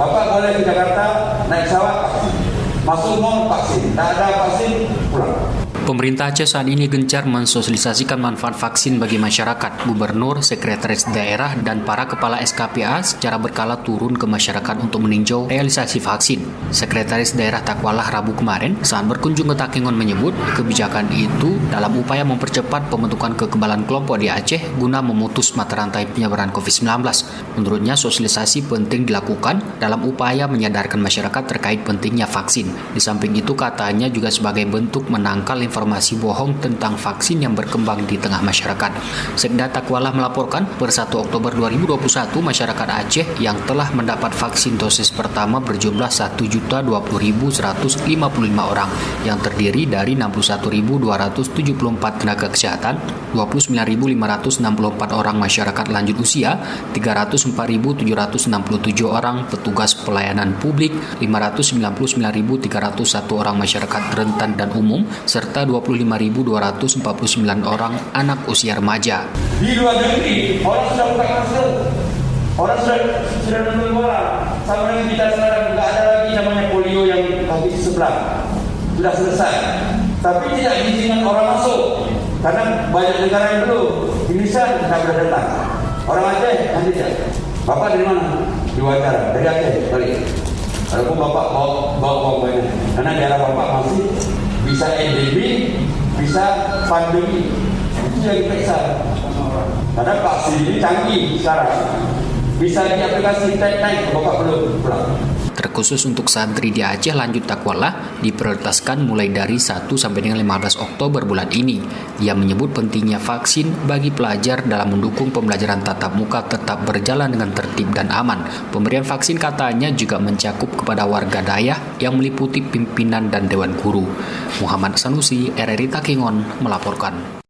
Bapak boleh ke Jakarta naik pesawat vaksin, masuk mall vaksin, tak ada vaksin pulang. Pemerintah Aceh saat ini gencar mensosialisasikan manfaat vaksin bagi masyarakat. Gubernur, sekretaris daerah, dan para kepala SKPA secara berkala turun ke masyarakat untuk meninjau realisasi vaksin. Sekretaris daerah Takwala Rabu kemarin saat berkunjung ke Takengon menyebut kebijakan itu dalam upaya mempercepat pembentukan kekebalan kelompok di Aceh guna memutus mata rantai penyebaran COVID-19. Menurutnya, sosialisasi penting dilakukan dalam upaya menyadarkan masyarakat terkait pentingnya vaksin. Di samping itu, katanya juga sebagai bentuk menangkal informasi bohong tentang vaksin yang berkembang di tengah masyarakat. Sekda Takwala melaporkan per 1 Oktober 2021 masyarakat Aceh yang telah mendapat vaksin dosis pertama berjumlah 1.020.155 orang yang terdiri dari 61.274 tenaga kesehatan, 29.564 orang masyarakat lanjut usia, 304.767 orang petugas pelayanan publik, 599.301 orang masyarakat rentan dan umum, serta 25.249 orang anak usia remaja. Di luar negeri, orang sudah buka masker, orang sudah menutup bola. Sama dengan kita sekarang tidak ada lagi namanya polio yang habis sebelah, sudah selesai. Tapi tidak diizinkan orang masuk karena banyak negara yang belum. Indonesia tidak boleh datang. Orang Aceh kan tidak. Bapak dari mana? Di wawancara dari Aceh balik. Walaupun bapak bawa banyak, karena daerah bapak masih bisa endemi, bisa pandemi, itu yang diperiksa. Karena vaksin ini canggih sekarang, bisa diaplikasi naik, bapak belum pulang. Terkhusus untuk santri di Aceh lanjut Takwala diprioritaskan mulai dari 1 sampai dengan 15 Oktober bulan ini. Ia menyebut pentingnya vaksin bagi pelajar dalam mendukung pembelajaran tatap muka tetap berjalan dengan tertib dan aman. Pemberian vaksin katanya juga mencakup kepada warga Dayak yang meliputi pimpinan dan dewan guru. Muhammad Sanusi, RRI Takengon melaporkan.